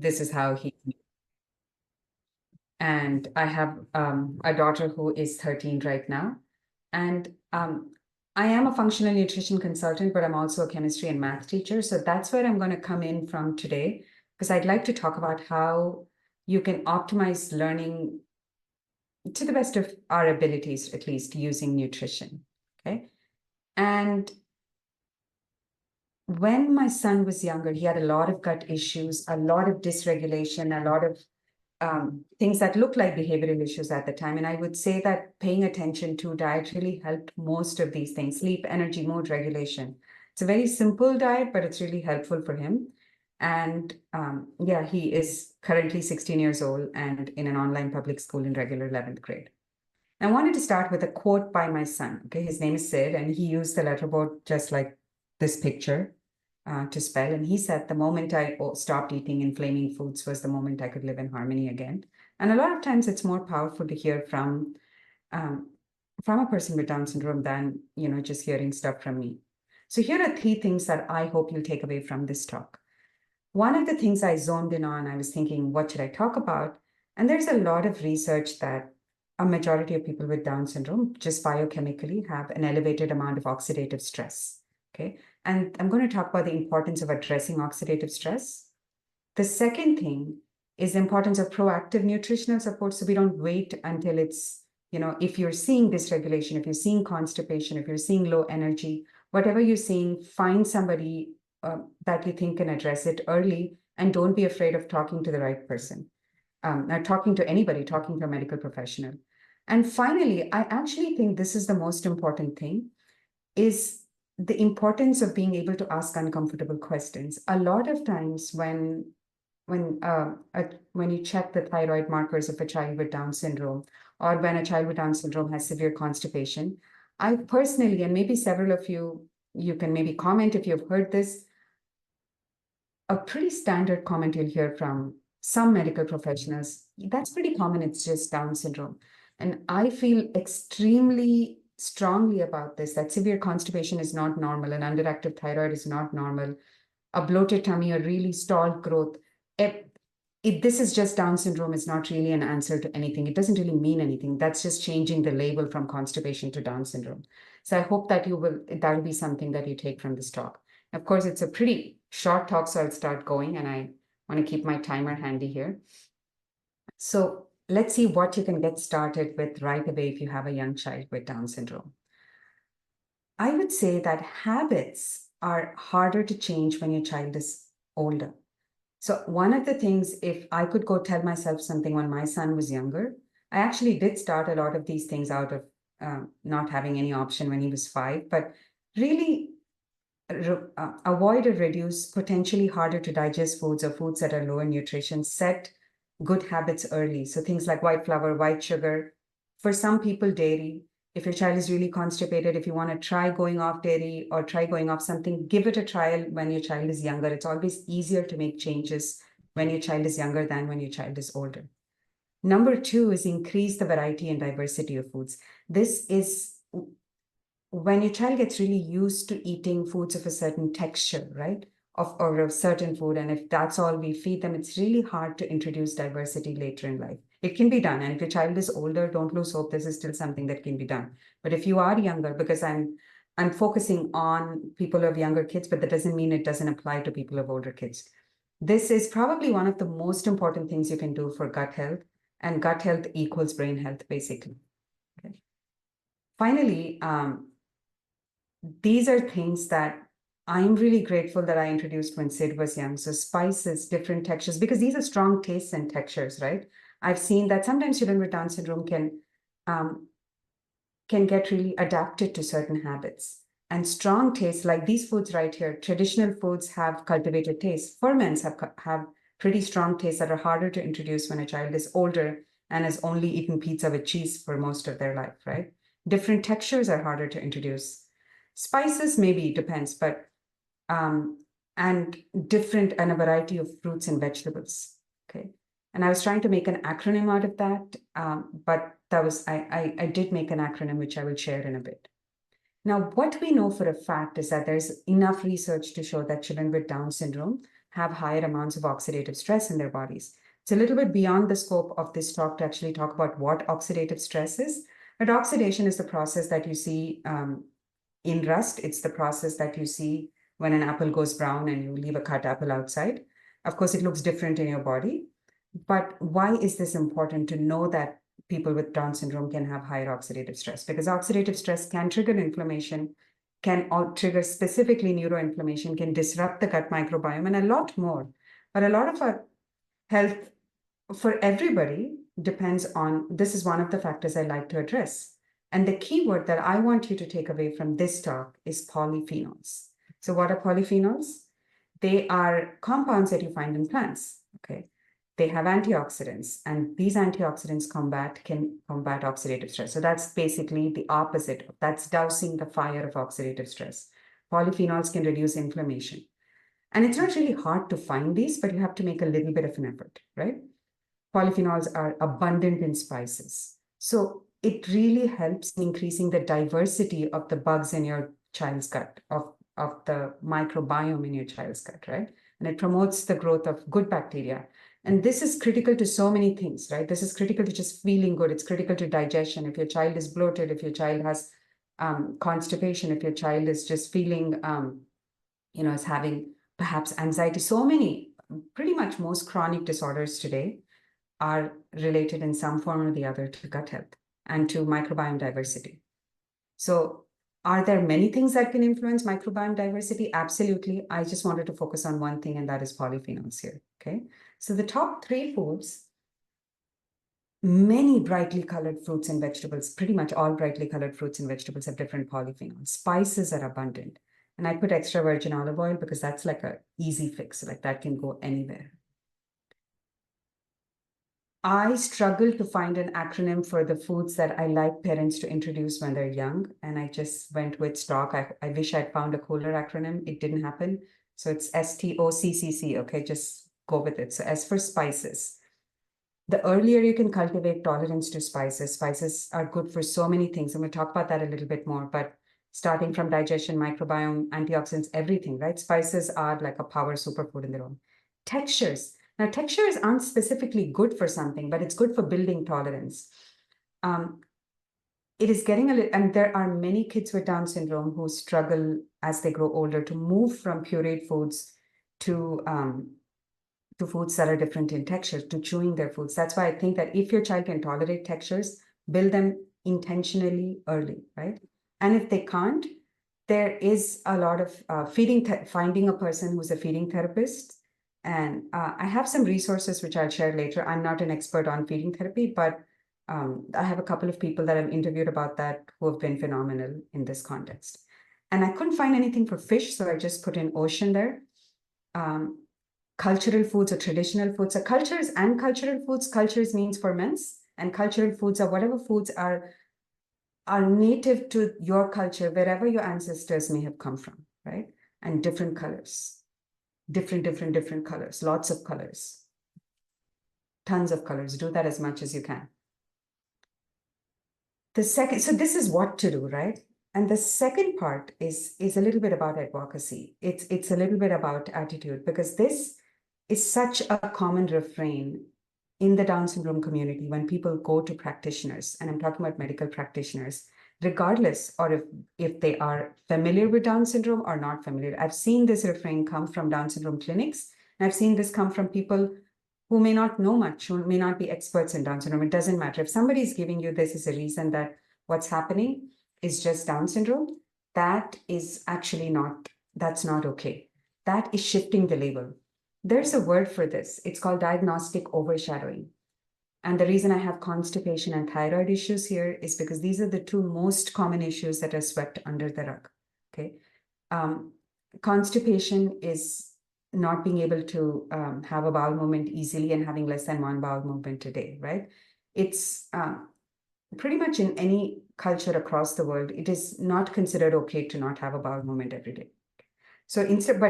this is how he. And I have a daughter who is 13 right now. And I am a functional nutrition consultant, but I'm also a chemistry and math teacher. So that's where I'm going to come in from today, because I'd like to talk about how you can optimize learning to the best of our abilities, at least using nutrition. Okay. And when my son was younger, he had a lot of gut issues, a lot of dysregulation, a lot of things that looked like behavioral issues at the time. And I would say that paying attention to diet really helped most of these things: sleep, energy, mood regulation. It's a very simple diet, but it's really helpful for him. And yeah, he is currently 16 years old and in an online public school in regular 11th grade. I wanted to start with a quote by my son. Okay, his name is Sid, and he used the letterboard just like this picture to spell. And he said, the moment I stopped eating inflaming foods was the moment I could live in harmony again. And a lot of times it's more powerful to hear from a person with Down syndrome than, just hearing stuff from me. So here are 3 things that I hope you'll take away from this talk. One of the things I zoned in on, I was thinking, what should I talk about? And there's a lot of research that a majority of people with Down syndrome, just biochemically, have an elevated amount of oxidative stress. Okay. And I'm going to talk about the importance of addressing oxidative stress. The second thing is the importance of proactive nutritional support. So we don't wait until it's, if you're seeing dysregulation, if you're seeing constipation, if you're seeing low energy, whatever you're seeing, find somebody that you think can address it early, and don't be afraid of talking to the right person. Not talking to anybody, talking to a medical professional. And finally, I actually think this is the most important thing, is the importance of being able to ask uncomfortable questions. A lot of times when you check the thyroid markers of a child with Down syndrome, or when a child with Down syndrome has severe constipation, I personally, and maybe several of you can maybe comment if you've heard this, a pretty standard comment you'll hear from some medical professionals, that's pretty common, it's just Down syndrome. And I feel extremely strongly about this, that severe constipation is not normal, an underactive thyroid is not normal, a bloated tummy, a really stalled growth. This is just Down syndrome is not really an answer to anything. It doesn't really mean anything. That's just changing the label from constipation to Down syndrome. So I hope that that'll be something that you take from this talk. Of course, it's a pretty short talk, so I'll start going, and I want to keep my timer handy here. So let's see what you can get started with right away if you have a young child with Down syndrome. I would say that habits are harder to change when your child is older. So one of the things, if I could go tell myself something when my son was younger, I actually did start a lot of these things out of not having any option when he was 5, but really avoid or reduce potentially harder to digest foods or foods that are low in nutrition. Set good habits early. So things like white flour, white sugar, for some people, dairy. If your child is really constipated, if you want to try going off dairy or try going off something, give it a trial when your child is younger. It's always easier to make changes when your child is younger than when your child is older. Number 2 is increase the variety and diversity of foods. This is when your child gets really used to eating foods of a certain texture, right? Or of certain food. And if that's all we feed them, it's really hard to introduce diversity later in life. It can be done. And if your child is older, don't lose hope. This is still something that can be done. But if you are younger, because I'm focusing on people who have younger kids, but that doesn't mean it doesn't apply to people who have older kids. This is probably one of the most important things you can do for gut health, and gut health equals brain health, basically. Okay. Finally, these are things that I'm really grateful that I introduced when Sid was young. So spices, different textures, because these are strong tastes and textures, right? I've seen that sometimes children with Down syndrome can get really adapted to certain habits. And strong tastes, like these foods right here, traditional foods have cultivated tastes. Ferments have pretty strong tastes that are harder to introduce when a child is older and has only eaten pizza with cheese for most of their life, right? Different textures are harder to introduce. Spices, maybe, depends, but and a variety of fruits and vegetables. Okay. And I was trying to make an acronym out of that, but that was, I did make an acronym, which I will share in a bit. Now, what we know for a fact is that there's enough research to show that children with Down syndrome have higher amounts of oxidative stress in their bodies. It's a little bit beyond the scope of this talk to actually talk about what oxidative stress is. But oxidation is the process that you see in rust. It's the process that you see when an apple goes brown and you leave a cut apple outside. Of course, it looks different in your body. But why is this important to know that people with Down syndrome can have higher oxidative stress? Because oxidative stress can trigger inflammation, can trigger specifically neuroinflammation, can disrupt the gut microbiome, and a lot more. But a lot of our health for everybody depends on, this is one of the factors I like to address. And the key word that I want you to take away from this talk is polyphenols. So what are polyphenols? They are compounds that you find in plants, okay? They have antioxidants, and these antioxidants can combat oxidative stress. So that's basically the opposite. That's dousing the fire of oxidative stress. Polyphenols can reduce inflammation. And it's not really hard to find these, but you have to make a little bit of an effort, right? Polyphenols are abundant in spices. So it really helps in increasing the diversity of the bugs in your child's gut, of the microbiome in your child's gut, right? And it promotes the growth of good bacteria. And this is critical to so many things, right? This is critical to just feeling good. It's critical to digestion. If your child is bloated, if your child has constipation, if your child is just feeling, is having perhaps anxiety, so many, pretty much most chronic disorders today are related in some form or the other to gut health and to microbiome diversity. So are there many things that can influence microbiome diversity? Absolutely. I just wanted to focus on one thing, and that is polyphenols here, okay? So the top 3 foods, many brightly colored fruits and vegetables, pretty much all brightly colored fruits and vegetables have different polyphenols. Spices are abundant. And I put extra virgin olive oil because that's like an easy fix, like that can go anywhere. I struggle to find an acronym for the foods that I like parents to introduce when they're young. And I just went with stock. I wish I'd found a cooler acronym. It didn't happen. So it's STOCCC. Okay, just go with it. So S for spices. The earlier you can cultivate tolerance to spices, spices are good for so many things. And we'll talk about that a little bit more. But starting from digestion, microbiome, antioxidants, everything, right? Spices are like a power superfood in their own. Textures. Now, textures aren't specifically good for something, but it's good for building tolerance. It is getting a little, and there are many kids with Down syndrome who struggle as they grow older to move from pureed foods to foods that are different in texture, to chewing their foods. That's why I think that if your child can tolerate textures, build them intentionally early, right? And if they can't, there is a lot of finding a person who's a feeding therapist. And I have some resources which I'll share later. I'm not an expert on feeding therapy, but I have a couple of people that I've interviewed about that who have been phenomenal in this context. And I couldn't find anything for fish, so I just put in ocean there. Cultural foods or traditional foods. So cultures and cultural foods. Cultures means ferments, and cultural foods are whatever foods are native to your culture, wherever your ancestors may have come from, right? And different colors. Different colors, lots of colors, tons of colors. Do that as much as you can. The second, so this is what to do, right? And the second part is a little bit about advocacy. It's a little bit about attitude, because this is such a common refrain in the Down syndrome community when people go to practitioners, and I'm talking about medical practitioners, regardless or if they are familiar with Down syndrome or not familiar. I've seen this refrain come from Down syndrome clinics, and I've seen this come from people who may not know much, who may not be experts in Down syndrome. It doesn't matter. If somebody is giving you this as a reason that what's happening is just Down syndrome, that is actually not, that's not okay. That is shifting the label. There's a word for this. It's called diagnostic overshadowing. And the reason I have constipation and thyroid issues here is because these are the 2 most common issues that are swept under the rug, okay? Constipation is not being able to have a bowel movement easily and having less than 1 bowel movement a day, right? It's pretty much in any culture across the world, it is not considered okay to not have a bowel movement every day. So instead of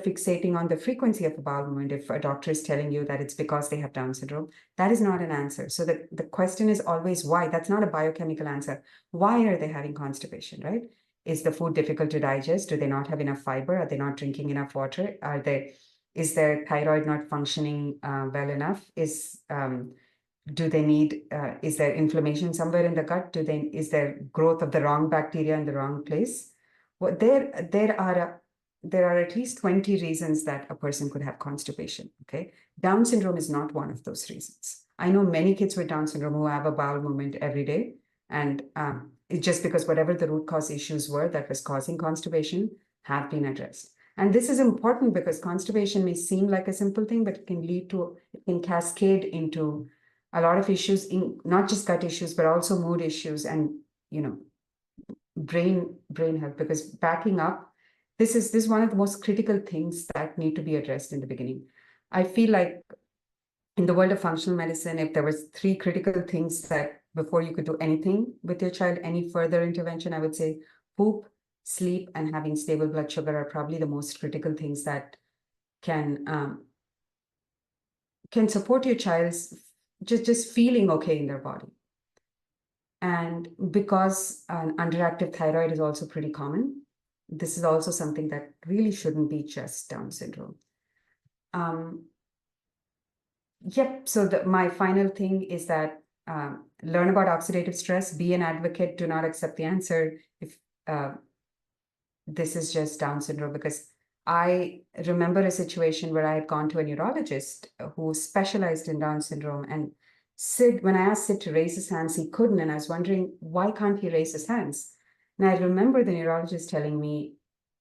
fixating on the frequency of a bowel movement, if a doctor is telling you that it's because they have Down syndrome, that is not an answer. So the question is always why. That's not a biochemical answer. Why are they having constipation, right? Is the food difficult to digest? Do they not have enough fiber? Are they not drinking enough water? Are they Is their thyroid not functioning well enough? Do they need, is there inflammation somewhere in the gut? Is there growth of the wrong bacteria in the wrong place? Well, there are at least 20 reasons that a person could have constipation, okay? Down syndrome is not one of those reasons. I know many kids with Down syndrome who have a bowel movement every day, and it's just because whatever the root cause issues were that was causing constipation have been addressed. And this is important because constipation may seem like a simple thing, but it can cascade into a lot of issues, in not just gut issues, but also mood issues and, brain health. Because backing up, this is one of the most critical things that need to be addressed in the beginning. I feel like in the world of functional medicine, if there was 3 critical things that before you could do anything with your child, any further intervention, I would say poop, sleep, and having stable blood sugar are probably the most critical things that can support your child's just feeling okay in their body. And because an underactive thyroid is also pretty common, this is also something that really shouldn't be just Down syndrome. Yep. So my final thing is that learn about oxidative stress, be an advocate, do not accept the answer if this is just Down syndrome, because I remember a situation where I had gone to a neurologist who specialized in Down syndrome, and when I asked Sid to raise his hands, he couldn't. And I was wondering, why can't he raise his hands? And I remember the neurologist telling me,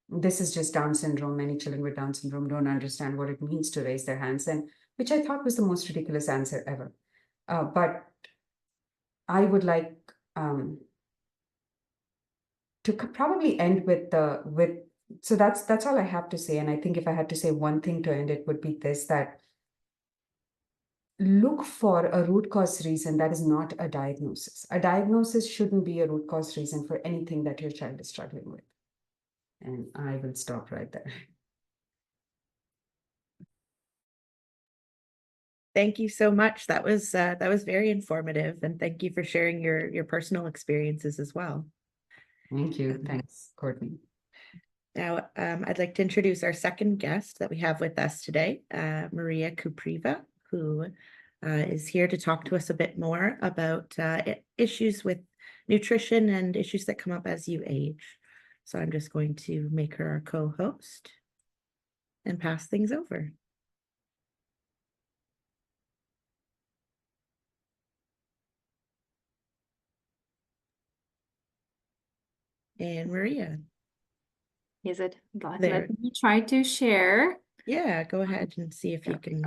this is just Down syndrome. Many children with Down syndrome don't understand what it means to raise their hands, and which I thought was the most ridiculous answer ever. But I would like to probably end so that's all I have to say. And I think if I had to say one thing to end, it would be this, that look for a root cause reason that is not a diagnosis. A diagnosis shouldn't be a root cause reason for anything that your child is struggling with. And I will stop right there. Thank you so much. That was very informative, and thank you for sharing your personal experiences as well. Thank you. Thanks, Courtney. Now, I'd like to introduce our second guest that we have with us today, Maria Kupriva, who is here to talk to us a bit more about issues with nutrition and issues that come up as you age. So I'm just going to make her our co-host and pass things over. And Maria. Is it? Let me try to share. Yeah, go ahead and see if you can.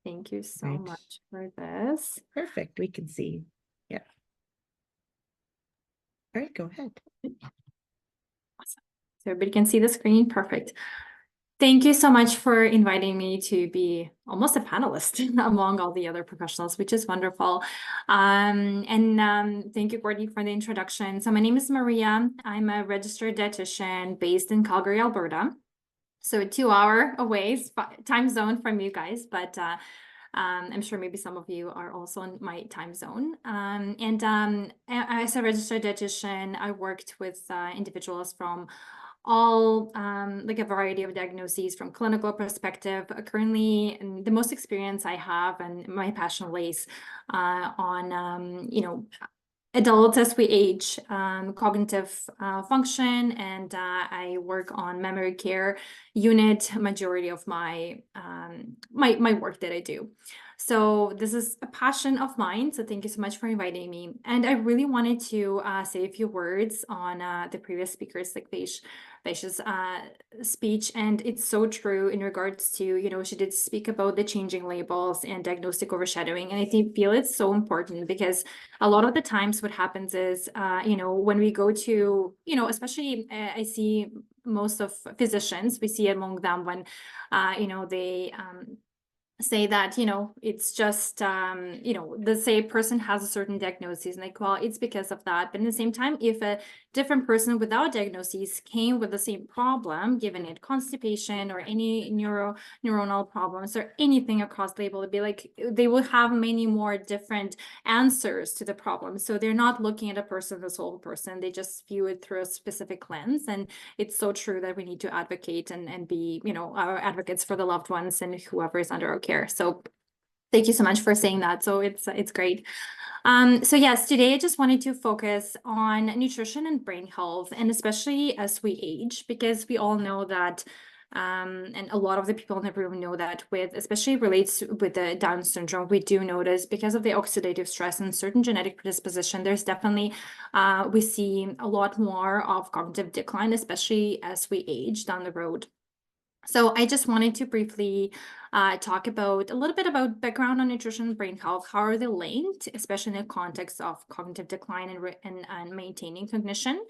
Thank you so much for this. Perfect. We can see. Yeah. All right, go ahead. Awesome. So everybody can see the screen. Perfect. Thank you so much for inviting me to be almost a panelist among all the other professionals, which is wonderful. Thank you, Courtney, for the introduction. So my name is Maria. I'm a registered dietitian based in Calgary, Alberta. So a 2-hour away time zone from you guys, but I'm sure maybe some of you are also in my time zone. As a registered dietitian, I worked with individuals from all like a variety of diagnoses from clinical perspective. Currently, the most experience I have and my passion lays on adults as we age, cognitive function, and I work on memory care unit majority of my my work that I do. So this is a passion of mine. So thank you so much for inviting me. And I really wanted to say a few words on the previous speakers, like Vaish's speech. And it's so true in regards to, she did speak about the changing labels and diagnostic overshadowing. And I feel it's so important because a lot of the times what happens is, when we go to, especially I see most of physicians, we see among them when, they say that, it's just, let's say a person has a certain diagnosis and like, well, it's because of that. But at the same time, if a different person without diagnosis came with the same problem, given it constipation or any neuronal problems or anything across the label, it'd be like, they will have many more different answers to the problem. So they're not looking at a person as a whole person. They just view it through a specific lens. And it's so true that we need to advocate and be, our advocates for the loved ones and whoever is under our care. So thank you so much for saying that. So it's great. So yes, today I just wanted to focus on nutrition and brain health, and especially as we age, because we all know that, and a lot of the people in the room know that especially relates with the Down syndrome, we do notice because of the oxidative stress and certain genetic predisposition, there's definitely, we see a lot more of cognitive decline, especially as we age down the road. So I just wanted to briefly talk about a little bit about background on nutrition and brain health. How are they linked, especially in the context of cognitive decline and maintaining cognition?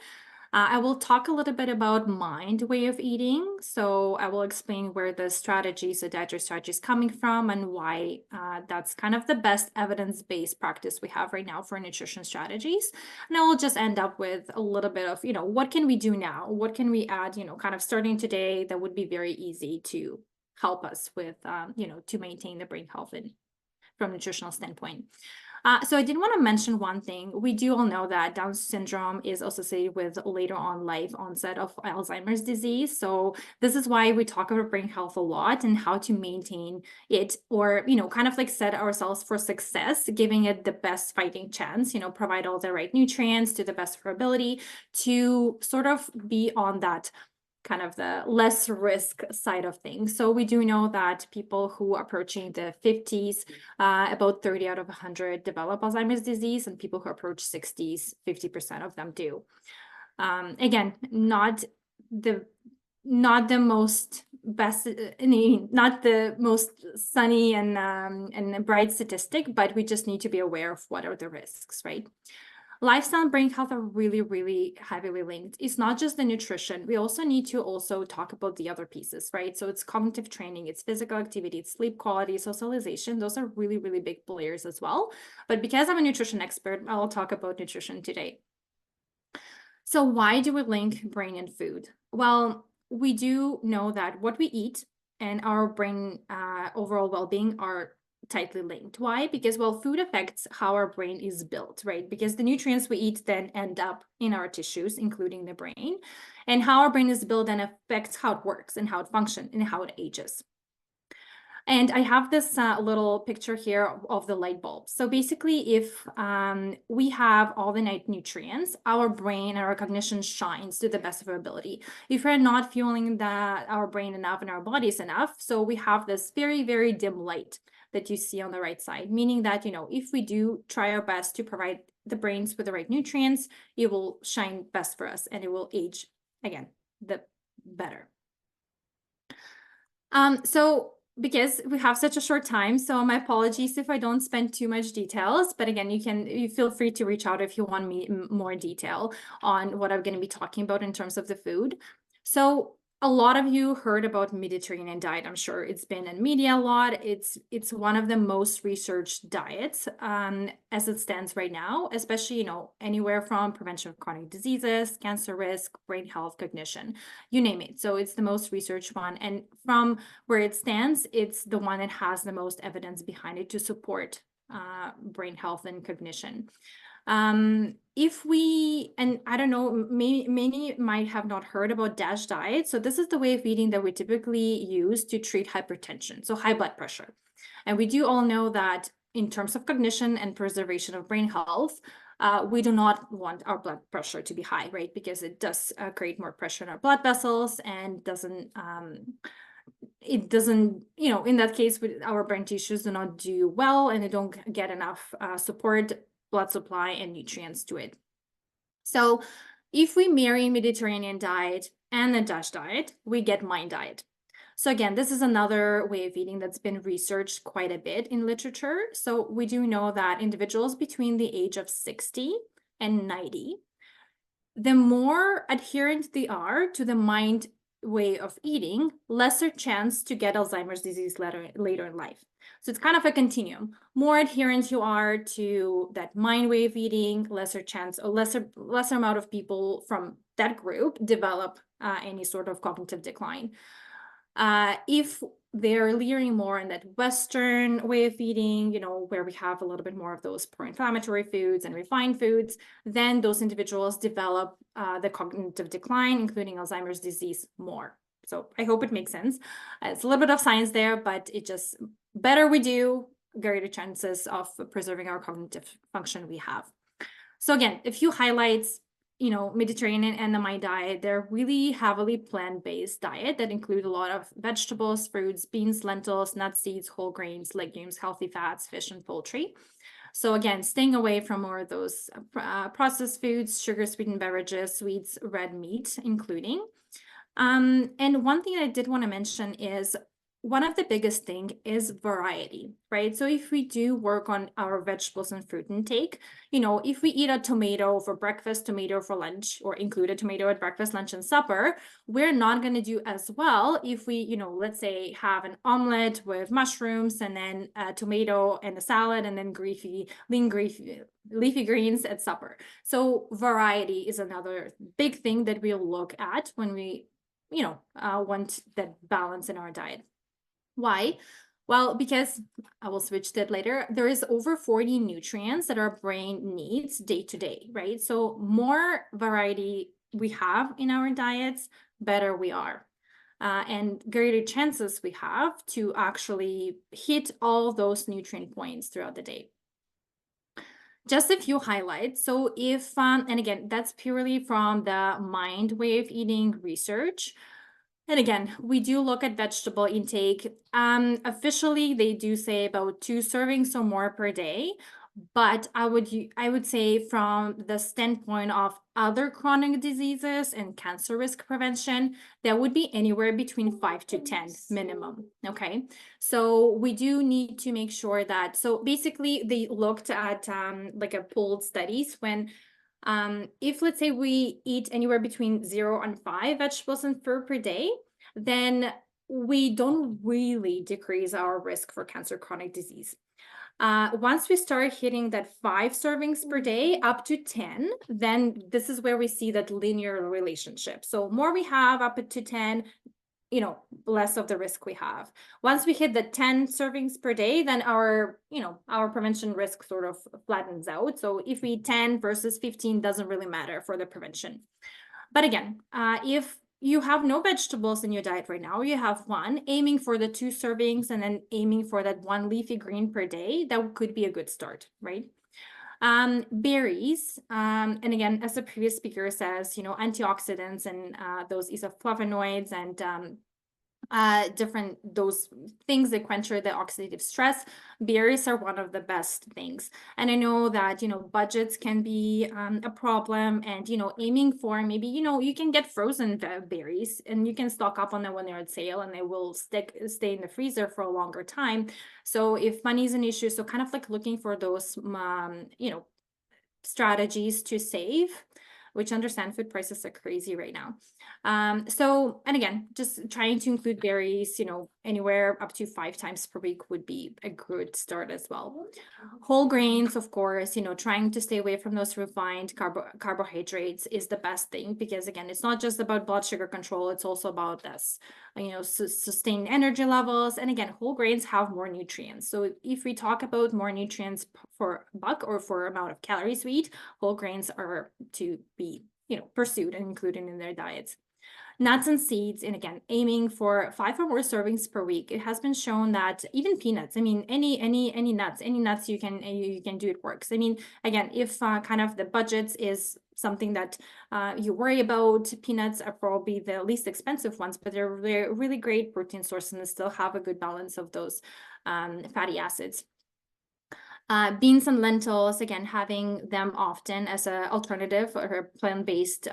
I will talk a little bit about mind way of eating. So I will explain where the strategies, the dietary strategies coming from and why that's kind of the best evidence-based practice we have right now for nutrition strategies. And I will just end up with a little bit of, what can we do now? What can we add, kind of starting today that would be very easy to help us with, to maintain the brain health from a nutritional standpoint. So I did want to mention one thing. We do all know that Down syndrome is associated with later on life onset of Alzheimer's disease. So this is why we talk about brain health a lot and how to maintain it, or, kind of like set ourselves for success, giving it the best fighting chance, provide all the right nutrients to the best of our ability to sort of be on that kind of the less risk side of things. So we do know that people who are approaching the 50s, about 30 out of 100 develop Alzheimer's disease, and people who approach 60s, 50% of them do. Again, not the most best, not the most sunny and bright statistic, but we just need to be aware of what are the risks, right? Lifestyle and brain health are really, really heavily linked. It's not just the nutrition. We also need to talk about the other pieces, right? So it's cognitive training, it's physical activity, it's sleep quality, socialization. Those are really, really big players as well. But because I'm a nutrition expert, I'll talk about nutrition today. So why do we link brain and food? Well, we do know that what we eat and our brain overall well-being are tightly linked. Why? Because, well, food affects how our brain is built, right? Because the nutrients we eat then end up in our tissues, including the brain, and how our brain is built then affects how it works and how it functions and how it ages. And I have this little picture here of the light bulb. So basically, if we have all the night nutrients, our brain and our cognition shines to the best of our ability. If we're not fueling our brain enough and our bodies enough, so we have this very, very dim light that you see on the right side, meaning that, if we do try our best to provide the brains with the right nutrients, it will shine best for us and it will age, again, the better. So because we have such a short time, so my apologies if I don't spend too much details, but again, you feel free to reach out if you want more detail on what I'm going to be talking about in terms of the food. So a lot of you heard about Mediterranean diet. I'm sure it's been in media a lot. It's one of the most researched diets as it stands right now, especially, anywhere from prevention of chronic diseases, cancer risk, brain health, cognition, you name it. So it's the most researched one. And from where it stands, it's the one that has the most evidence behind it to support brain health and cognition. And I don't know, many might have not heard about DASH diet. So this is the way of eating that we typically use to treat hypertension, so high blood pressure. And we do all know that in terms of cognition and preservation of brain health, we do not want our blood pressure to be high, right? Because it does create more pressure in our blood vessels and it doesn't, in that case, our brain tissues do not do well and they don't get enough support, blood supply, and nutrients to it. So if we marry Mediterranean diet and the DASH diet, we get MIND diet. So again, this is another way of eating that's been researched quite a bit in literature. So we do know that individuals between the age of 60 and 90, the more adherent they are to the MIND way of eating, lesser chance to get Alzheimer's disease later in life. So it's kind of a continuum. More adherent you are to that mind wave eating, lesser chance or lesser amount of people from that group develop any sort of cognitive decline. If they're leaning more in that Western way of eating, where we have a little bit more of those pro-inflammatory foods and refined foods, then those individuals develop the cognitive decline, including Alzheimer's disease, more. So I hope it makes sense. It's a little bit of science there, but it just, better we do, greater chances of preserving our cognitive function we have. So again, a few highlights. Mediterranean and the My diet, they're really heavily plant-based diet that include a lot of vegetables, fruits, beans, lentils, nuts, seeds, whole grains, legumes, healthy fats, fish, and poultry. So again, staying away from more of those processed foods, sugar-sweetened beverages, sweets, red meat, including. And one thing I did want to mention is one of the biggest thing is variety, right? So if we do work on our vegetables and fruit intake, if we eat a tomato for breakfast, tomato for lunch, or include a tomato at breakfast, lunch, and supper, we're not going to do as well if we, let's say have an omelet with mushrooms and then a tomato and a salad and then leafy greens at supper. So variety is another big thing that we'll look at when we, want that balance in our diet. Why? Well, because I will switch that later. There is over 40 nutrients that our brain needs day to day, right? So more variety we have in our diets, better we are. And greater chances we have to actually hit all those nutrient points throughout the day. Just a few highlights. So if, and again, that's purely from the Mind Way of Eating research. And again, we do look at vegetable intake. Officially, they do say about 2 servings or more per day. But I would say from the standpoint of other chronic diseases and cancer risk prevention, that would be anywhere between 5 to 10 minimum. Okay, so we do need to make sure that. So basically, they looked at like a pooled studies when. If let's say we eat anywhere between 0 and 5 vegetables and fruit per day, then we don't really decrease our risk for cancer, chronic disease. Once we start hitting that 5 servings per day up to 10, then this is where we see that linear relationship. So more we have up to 10, less of the risk we have. Once we hit the 10 servings per day, then our prevention risk sort of flattens out. So if we eat 10 versus 15 doesn't really matter for the prevention. But again, if you have no vegetables in your diet right now, you have 1, aiming for the 2 servings and then aiming for that 1 leafy green per day, that could be a good start, right? Berries, and again, as the previous speaker says, antioxidants and those isoflavonoids and different those things that quench the oxidative stress. Berries are one of the best things. And I know that, budgets can be a problem, and, aiming for maybe, you can get frozen berries and you can stock up on them when they're on sale and they will stay in the freezer for a longer time. So if money is an issue, so kind of like looking for those, strategies to save, which understand food prices are crazy right now. So, and again, just trying to include berries, anywhere up to 5 times per week would be a good start as well. Whole grains, of course, trying to stay away from those refined carbohydrates is the best thing, because again, it's not just about blood sugar control, it's also about this, sustained energy levels. And again, whole grains have more nutrients. So if we talk about more nutrients for buck or for amount of calories we eat, whole grains are to be, pursued and included in their diets. Nuts and seeds, and again, aiming for 5 or more servings per week. It has been shown that even peanuts, I mean, any nuts you can do, it works. I mean, again, if kind of the budget is something that you worry about, peanuts are probably the least expensive ones, but they're really great protein source and still have a good balance of those fatty acids. Beans and lentils, again, having them often as an alternative or plant-based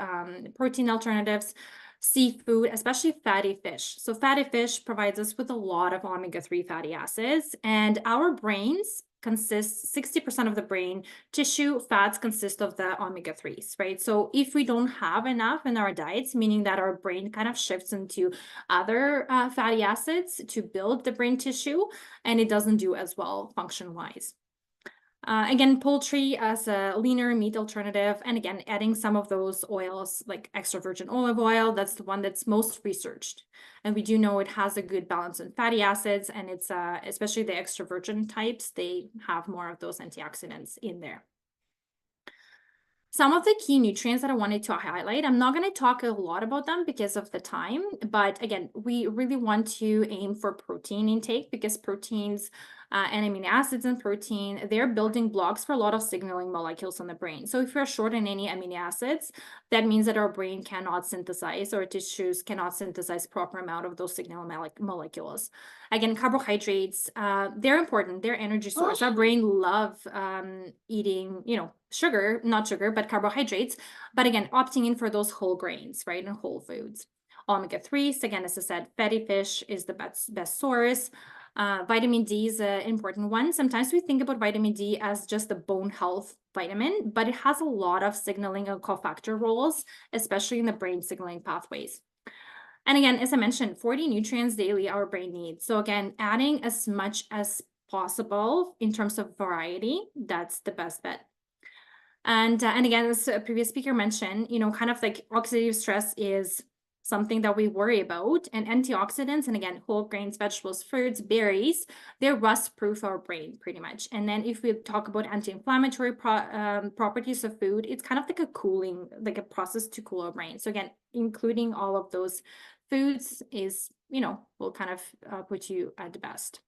protein alternatives. Seafood, especially fatty fish. So fatty fish provides us with a lot of omega-3 fatty acids, and our brains consists 60% of the brain tissue. Fats consist of the omega-3s, right? So if we don't have enough in our diets, meaning that our brain kind of shifts into other fatty acids to build the brain tissue, and it doesn't do as well function-wise. Again, poultry as a leaner meat alternative, and again, adding some of those oils like extra virgin olive oil, that's the one that's most researched. And we do know it has a good balance in fatty acids, and it's especially the extra virgin types, they have more of those antioxidants in there. Some of the key nutrients that I wanted to highlight, I'm not going to talk a lot about them because of the time, but again, we really want to aim for protein intake because proteins and amino acids in protein, they're building blocks for a lot of signaling molecules in the brain. So if we're short in any amino acids, that means that our brain cannot synthesize, or tissues cannot synthesize proper amount of those signaling molecules. Again, carbohydrates, they're important. They're energy source. Our brain love eating, sugar, not sugar, but carbohydrates. But again, opting in for those whole grains, right, and whole foods. Omega-3s, again, as I said, fatty fish is the best source. Vitamin D is an important one. Sometimes we think about vitamin D as just a bone health vitamin, but it has a lot of signaling and cofactor roles, especially in the brain signaling pathways. And again, as I mentioned, 40 nutrients daily our brain needs. So again, adding as much as possible in terms of variety, that's the best bet. And again, as a previous speaker mentioned, kind of like oxidative stress is something that we worry about, and antioxidants, and again, whole grains, vegetables, fruits, berries, they're rust-proof our brain pretty much. And then if we talk about anti-inflammatory properties of food, it's kind of like a cooling, like a process to cool our brain. So again, including all of those foods is, will kind of put you at the best.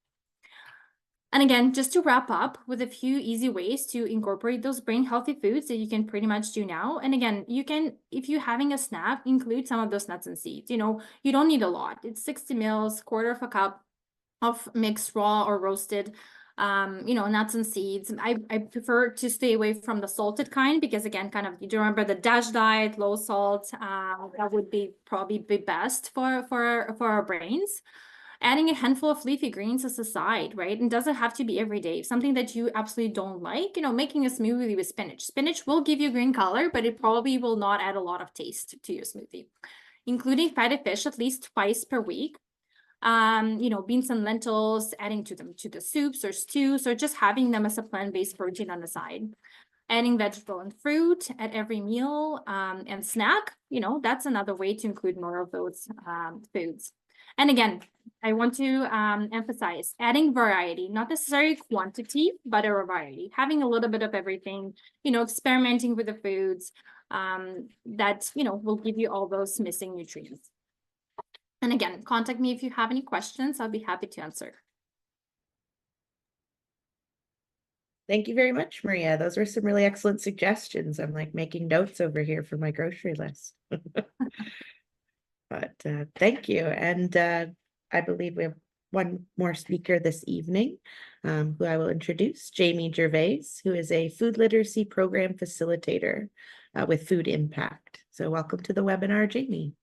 And again, just to wrap up with a few easy ways to incorporate those brain healthy foods that you can pretty much do now. And again, you can, if you're having a snack, include some of those nuts and seeds. You don't need a lot. It's 60 mils, quarter of a cup of mixed raw or roasted, nuts and seeds. I prefer to stay away from the salted kind because again, kind of, you do remember the DASH diet, low salt, that would be probably be best for our brains. Adding a handful of leafy greens as a side, right? And doesn't have to be every day. Something that you absolutely don't like, making a smoothie with spinach. Spinach will give you green color, but it probably will not add a lot of taste to your smoothie. Including fatty fish at least twice per week. Beans and lentils, adding to the soups or stews, or just having them as a plant-based protein on the side. Adding vegetable and fruit at every meal and snack, that's another way to include more of those foods. And again, I want to emphasize adding variety, not necessarily quantity, but a variety. Having a little bit of everything, experimenting with the foods that, will give you all those missing nutrients. And again, contact me if you have any questions. I'll be happy to answer. Thank you very much, Maria. Those were some really excellent suggestions. I'm like making notes over here for my grocery list. But thank you. And I believe we have one more speaker this evening, who I will introduce, Jamie Gervais, who is a food literacy program facilitator with Food Impact. So welcome to the webinar, Jamie.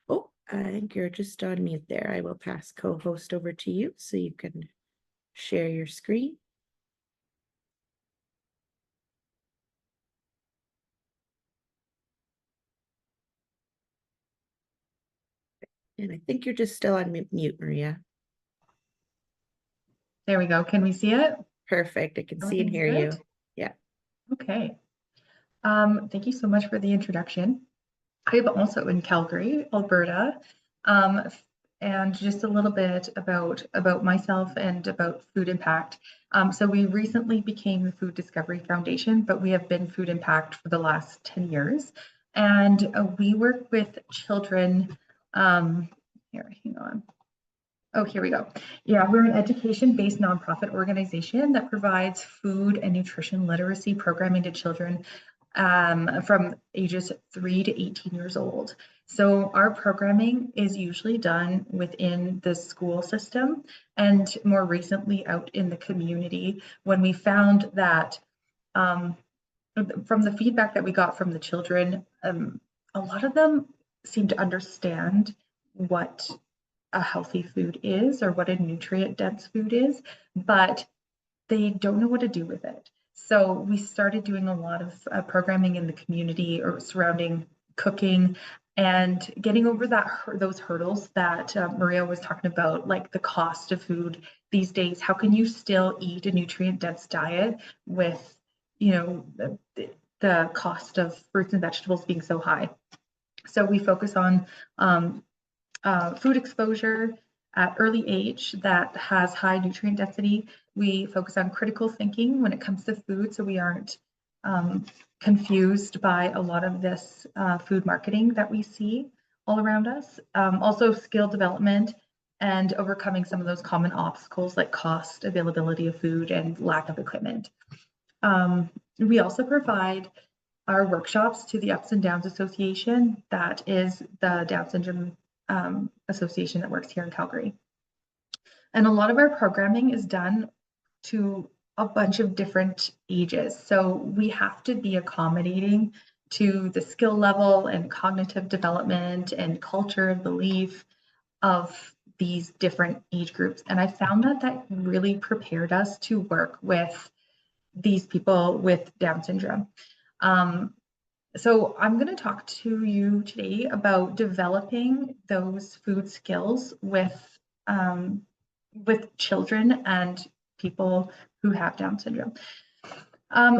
Oh, I think you're just on mute there. I will pass co-host over to you so you can share your screen. And I think you're just still on mute, Maria. There we go. Can we see it? Perfect. I can see and hear you. Yeah. Okay. Thank you so much for the introduction. I am also in Calgary, Alberta, and just a little bit about myself and about Food Impact. So we recently became the Food Discovery Foundation, but we have been Food Impact for the last 10 years. And we work with children. Here, hang on. Oh, here we go. Yeah, we're an education-based nonprofit organization that provides food and nutrition literacy programming to children from ages 3 to 18 years old. So our programming is usually done within the school system and more recently out in the community when we found that from the feedback that we got from the children, a lot of them seem to understand what a healthy food is or what a nutrient dense food is, but they don't know what to do with it. So we started doing a lot of programming in the community or surrounding cooking and getting over those hurdles that Maria was talking about, like the cost of food these days. How can you still eat a nutrient dense diet with, you know, the cost of fruits and vegetables being so high? So we focus on food exposure at early age that has high nutrient density. We focus on critical thinking when it comes to food, so we aren't confused by a lot of this food marketing that we see all around us. Also skill development and overcoming some of those common obstacles like cost, availability of food, and lack of equipment. We also provide our workshops to the Ups and Downs Association. That is the Down Syndrome association that works here in Calgary. And a lot of our programming is done to a bunch of different ages. So we have to be accommodating to the skill level and cognitive development and culture and belief of these different age groups. And I found that really prepared us to work with these people with Down syndrome. So I'm going to talk to you today about developing those food skills with children and people who have Down syndrome.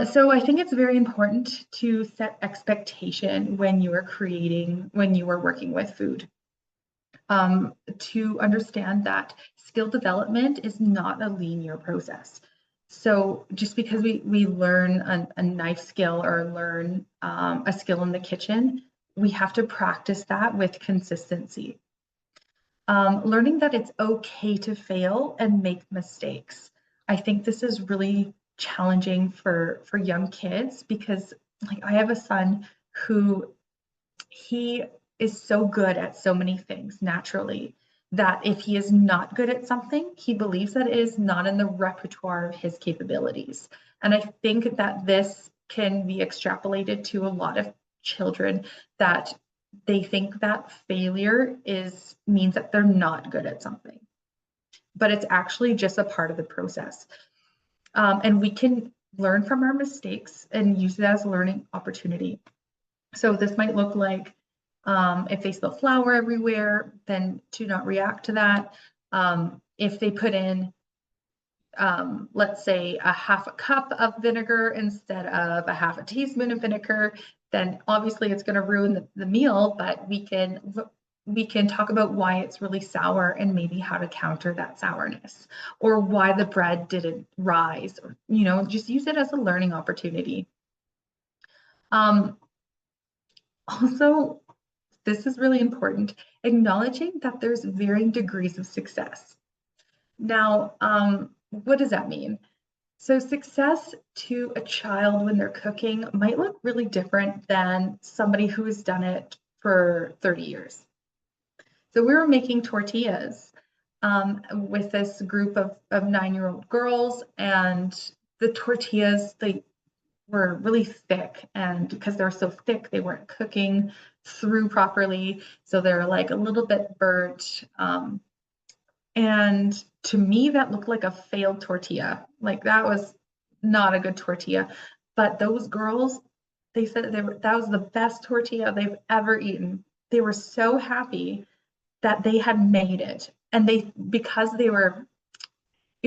So I think it's very important to set expectation when you are working with food. To understand that skill development is not a linear process. So just because we learn a knife skill or learn a skill in the kitchen, we have to practice that with consistency. Learning that it's okay to fail and make mistakes. I think this is really challenging for young kids because, like, I have a son who he is so good at so many things naturally that if he is not good at something, he believes that it is not in the repertoire of his capabilities. And I think that this can be extrapolated to a lot of children, that they think that failure means that they're not good at something, but it's actually just a part of the process. And we can learn from our mistakes and use it as a learning opportunity. So this might look like, if they spill flour everywhere, then to not react to that. If they put in, let's say, a half a cup of vinegar instead of a half a teaspoon of vinegar, then obviously it's going to ruin the meal, but we can talk about why it's really sour and maybe how to counter that sourness, or why the bread didn't rise, or, just use it as a learning opportunity. Also, this is really important, acknowledging that there's varying degrees of success. Now, what does that mean? So success to a child when they're cooking might look really different than somebody who has done it for 30 years. So we were making tortillas with this group of 9-year-old girls, and the tortillas, they were really thick, and because they're so thick, they weren't cooking through properly, so they're like a little bit burnt. And to me, that looked like a failed tortilla. Like, that was not a good tortilla. But those girls, they said that was the best tortilla they've ever eaten. They were so happy that they had made it, and it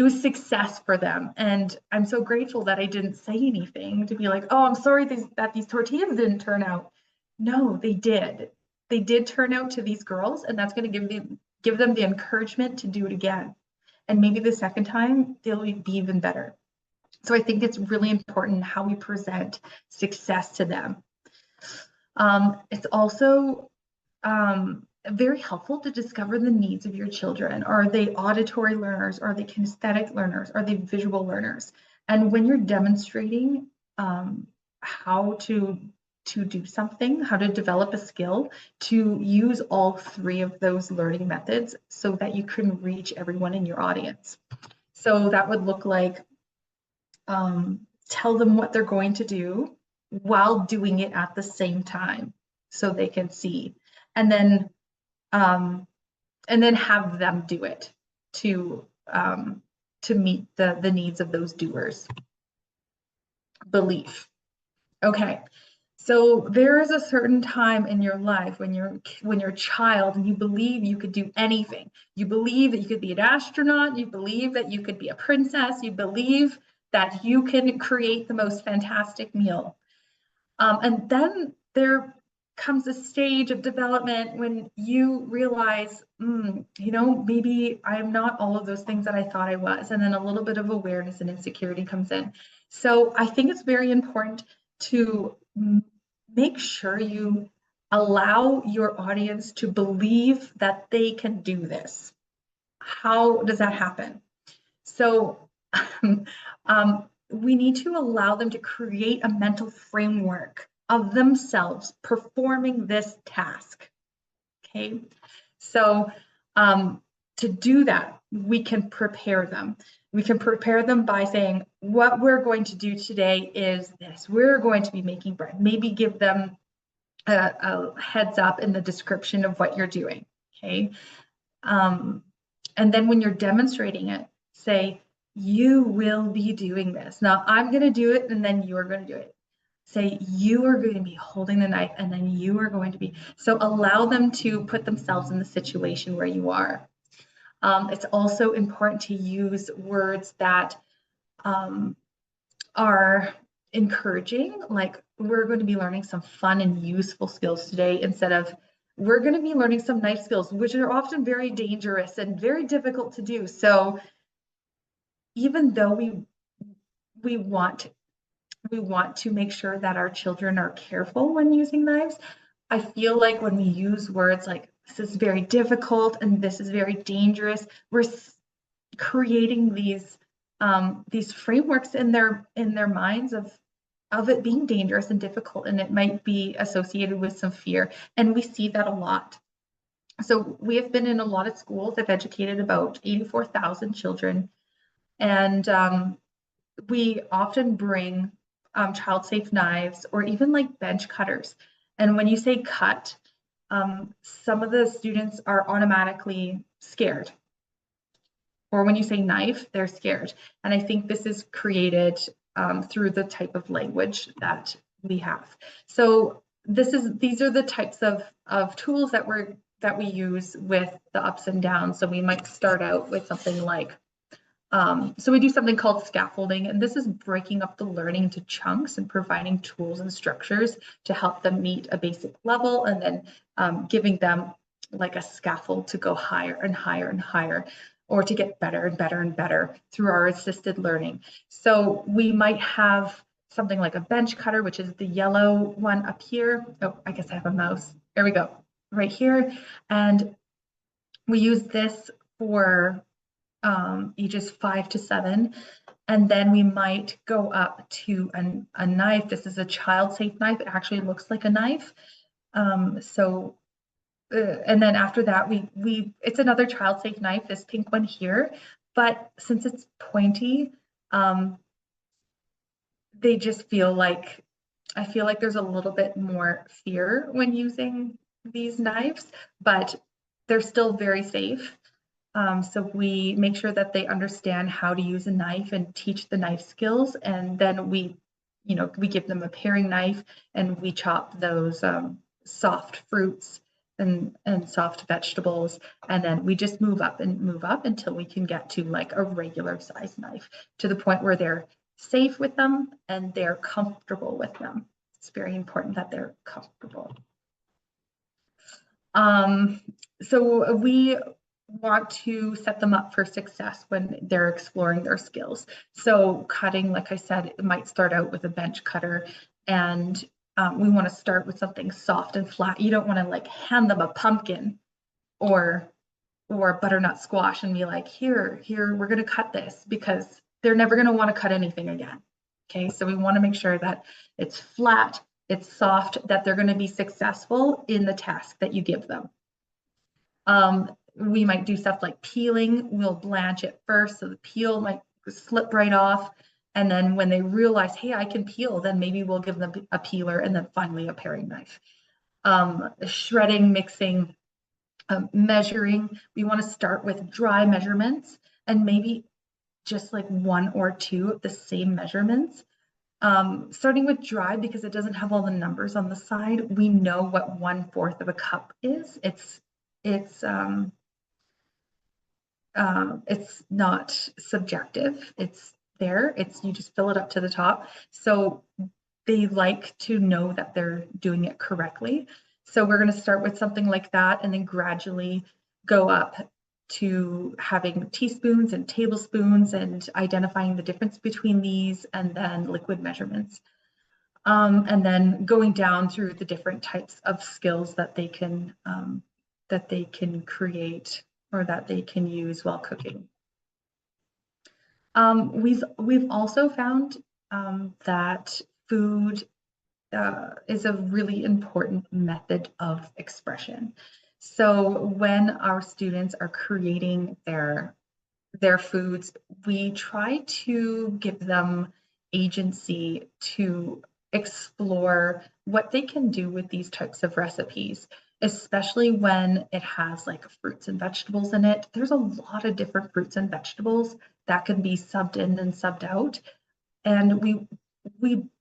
was success for them. And I'm so grateful that I didn't say anything to be like, oh, I'm sorry that these tortillas didn't turn out. No, they did. They did turn out to these girls, and that's going to give them the encouragement to do it again. And maybe the second time, they'll be even better. So I think it's really important how we present success to them. It's also very helpful to discover the needs of your children. Are they auditory learners? Are they kinesthetic learners? Are they visual learners? And when you're demonstrating how to do something, how to develop a skill, to use all 3 of those learning methods so that you can reach everyone in your audience. So that would look like, tell them what they're going to do while doing it at the same time so they can see. And then and then have them do it to meet the needs of those doers. Belief. Okay. So there is a certain time in your life when you're a child and you believe you could do anything. You believe that you could be an astronaut. You believe that you could be a princess. You believe that you can create the most fantastic meal. And then there comes a stage of development when you realize, maybe I'm not all of those things that I thought I was. And then a little bit of awareness and insecurity comes in. So I think it's very important to make sure you allow your audience to believe that they can do this. How does that happen? So we need to allow them to create a mental framework of themselves performing this task. Okay, so to do that, we can prepare them. We can prepare them by saying, what we're going to do today is this. We're going to be making bread. Maybe give them a heads up in the description of what you're doing. Okay, and then when you're demonstrating it, say, you will be doing this. Now I'm going to do it and then you're going to do it. Say, you are going to be holding the knife and then you are going to be. So allow them to put themselves in the situation where you are. It's also important to use words that are encouraging, like we're going to be learning some fun and useful skills today, instead of we're going to be learning some knife skills, which are often very dangerous and very difficult to do. So even though we want to make sure that our children are careful when using knives, I feel like when we use words like this is very difficult and this is very dangerous, we're creating these frameworks in their minds of it being dangerous and difficult, and it might be associated with some fear. And we see that a lot. So we have been in a lot of schools. I've educated about 84,000 children, and we often bring child safe knives or even like bench cutters. And when you say cut, some of the students are automatically scared. Or when you say knife, they're scared. And I think this is created through the type of language that we have. So these are the types of tools that we use with the ups and downs. So we might start out with something like, so we do something called scaffolding, and this is breaking up the learning into chunks and providing tools and structures to help them meet a basic level, and then giving them like a scaffold to go higher and higher and higher, or to get better and better and better through our assisted learning. So we might have something like a bench cutter, which is the yellow one up here. Oh, I guess I have a mouse. There we go, right here. And we use this for ages 5 to 7. And then we might go up to a knife. This is a child safe knife. It actually looks like a knife. And then after that, it's another child safe knife, this pink one here, but since it's pointy, they just feel like, I feel like there's a little bit more fear when using these knives, but they're still very safe. So we make sure that they understand how to use a knife and teach the knife skills. And then we give them a paring knife and we chop those soft fruits and soft vegetables. And then we just move up until we can get to like a regular size knife, to the point where they're safe with them and they're comfortable with them. It's very important that they're comfortable. So we want to set them up for success when they're exploring their skills. So cutting, like I said, it might start out with a bench cutter, and we want to start with something soft and flat. You don't want to like hand them a pumpkin or butternut squash and be like, here, we're going to cut this, because they're never going to want to cut anything again. Okay, so we want to make sure that it's flat, it's soft, that they're going to be successful in the task that you give them. We might do stuff like peeling. We'll blanch it first, so the peel might slip right off. And then when they realize, hey, I can peel, then maybe we'll give them a peeler, and then finally a paring knife. Shredding, mixing, Measuring, we want to start with dry measurements and maybe just like 1 or 2 of the same measurements. Starting with dry because it doesn't have all the numbers on the side. We know what 1/4 of a cup is. It's not subjective. It's there. You just fill it up to the top. So they like to know that they're doing it correctly. So we're going to start with something like that and then gradually go up to having teaspoons and tablespoons and identifying the difference between these, and then liquid measurements. And then going down through the different types of skills that they can create or that they can use while cooking. We've also found that food is a really important method of expression. So when our students are creating their foods, we try to give them agency to explore what they can do with these types of recipes, especially when it has like fruits and vegetables in it. There's a lot of different fruits and vegetables that can be subbed in and subbed out. And we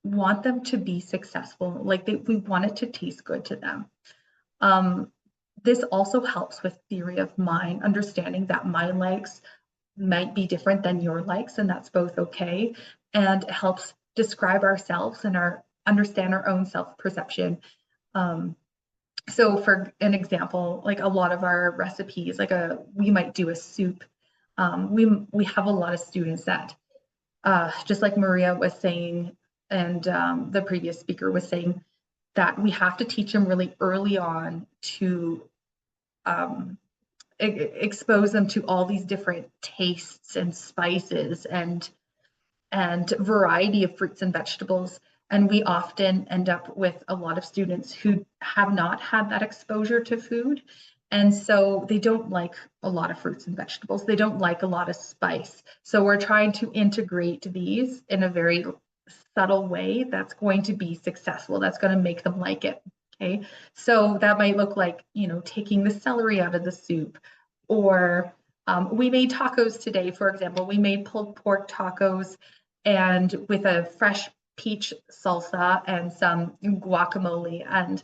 want them to be successful. Like we want it to taste good to them. This also helps with theory of mind, understanding that my likes might be different than your likes, and that's both okay. And it helps describe ourselves and understand our own self-perception. So for an example, like a lot of our recipes, like we might do a soup. We have a lot of students that, just like Maria was saying, and the previous speaker was saying, that we have to teach them really early on to expose them to all these different tastes and spices and variety of fruits and vegetables. And we often end up with a lot of students who have not had that exposure to food. And so they don't like a lot of fruits and vegetables. They don't like a lot of spice. So we're trying to integrate these in a very subtle way that's going to be successful, that's going to make them like it. Okay, so that might look like, taking the celery out of the soup, or we made tacos today, for example. We made pulled pork tacos and with a fresh peach salsa and some guacamole, and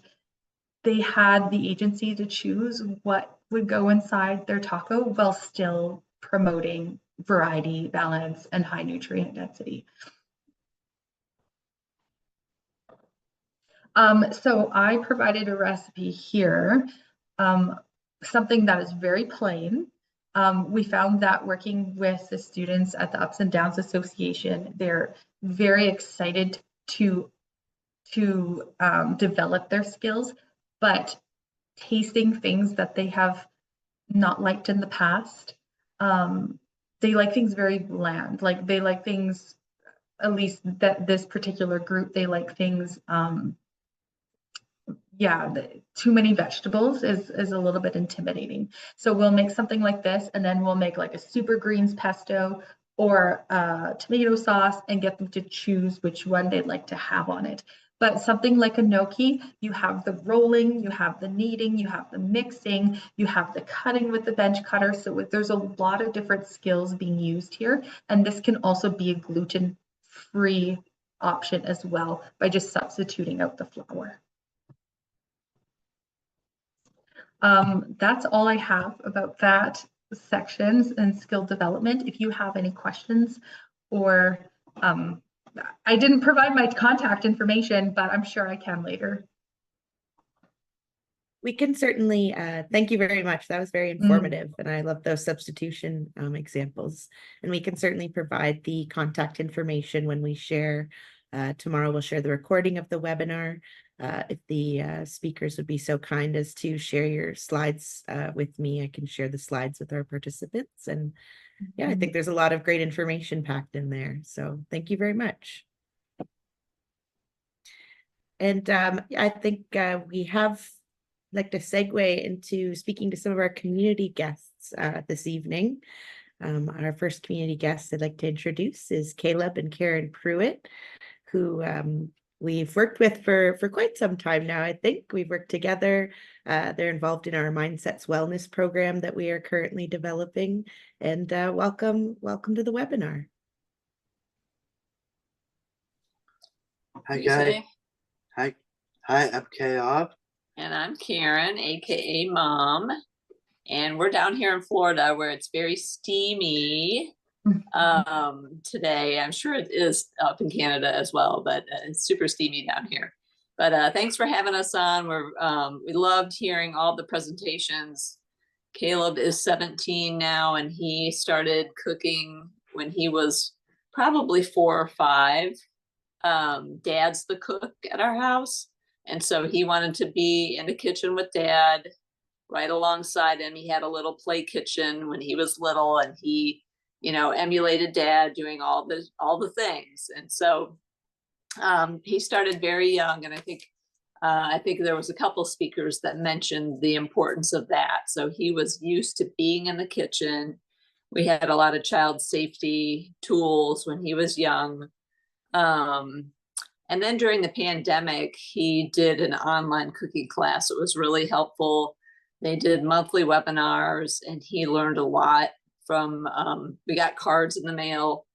they had the agency to choose what would go inside their taco while still promoting variety, balance, and high nutrient density. So I provided a recipe here, something that is very plain. We found that working with the students at the Ups and Downs Association, they're very excited to develop their skills, but tasting things that they have not liked in the past, they like things very bland. Like they like things, at least that this particular group, they like things, too many vegetables is a little bit intimidating. So we'll make something like this, and then we'll make like a super greens pesto or tomato sauce and get them to choose which one they'd like to have on it. But something like a gnocchi, you have the rolling, you have the kneading, you have the mixing, you have the cutting with the bench cutter. So there's a lot of different skills being used here. And this can also be a gluten-free option as well by just substituting out the flour. That's all I have about that sections and skill development. If you have any questions, or I didn't provide my contact information, but I'm sure I can later. We can certainly, thank you very much. That was very informative, and I love those substitution examples. And we can certainly provide the contact information when we share. Tomorrow we'll share the recording of the webinar. If the speakers would be so kind as to share your slides with me, I can share the slides with our participants. And yeah, I think there's a lot of great information packed in there. So thank you very much. And I think we have like to segue into speaking to some of our community guests this evening. Our first community guest I'd like to introduce is Caleb and Karen Pruitt, who we've worked with for quite some time now. I think we've worked together. They're involved in our Mindsets Wellness program that we are currently developing. And welcome to the webinar. Hi guys. Hi, I'm K-Off. And I'm Karen, aka Mom. And we're down here in Florida where it's very steamy today. I'm sure it is up in Canada as well, but it's super steamy down here. But thanks for having us on. We loved hearing all the presentations. Caleb is 17 now, and he started cooking when he was probably 4 or 5. Dad's the cook at our house, and so he wanted to be in the kitchen with Dad right alongside him. He had a little play kitchen when he was little, and he, emulated Dad doing all the things. And so he started very young, and I think there was a couple speakers that mentioned the importance of that. So he was used to being in the kitchen. We had a lot of child safety tools when he was young. And then during the pandemic, he did an online cooking class. It was really helpful. They did monthly webinars, and he learned a lot from, we got cards in the mail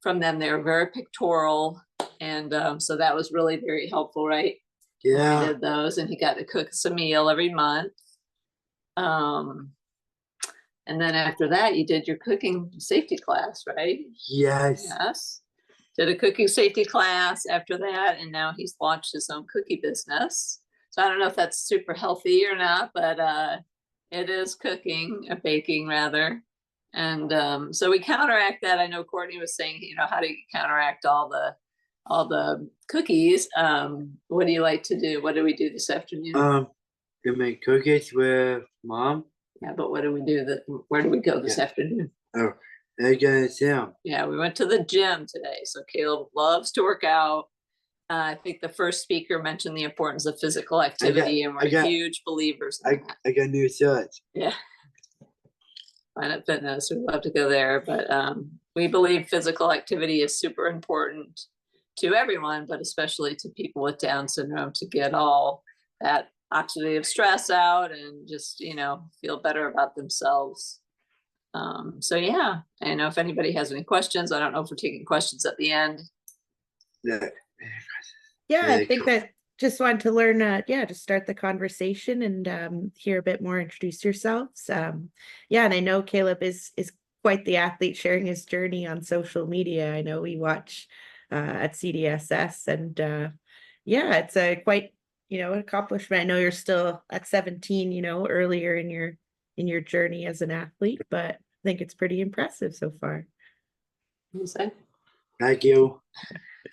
from them. They were very pictorial. And so that was really very helpful, right? Yeah. He did those, and he got to cook us a meal every month. And then after that, you did your cooking safety class, right? Yes. Yes. Did a cooking safety class after that, and now he's launched his own cookie business. So I don't know if that's super healthy or not, but it is cooking, baking rather. And so we counteract that. I know Courtney was saying, how do you counteract all the cookies? What do you like to do? What do we do this afternoon? We make cookies with Mom. Yeah, but what do we do? Where do we go this afternoon? Oh, they're gonna gym. Yeah, we went to the gym today. So Caleb loves to work out. I think the first speaker mentioned the importance of physical activity, and we're huge believers in that. I got new shirts. Yeah. Planet Fitness, we love to go there, but we believe physical activity is super important to everyone, but especially to people with Down syndrome, to get all that oxidative stress out and just, feel better about themselves. So yeah, I know if anybody has any questions. I don't know if we're taking questions at the end. Yeah, I think that just wanted to learn, to start the conversation and hear a bit more, introduce yourselves. And I know Caleb is quite the athlete, sharing his journey on social media. I know we watch at CDSS, and it's a quite, an accomplishment. I know you're still at 17, earlier in your journey as an athlete, but I think it's pretty impressive so far. You say? Thank you.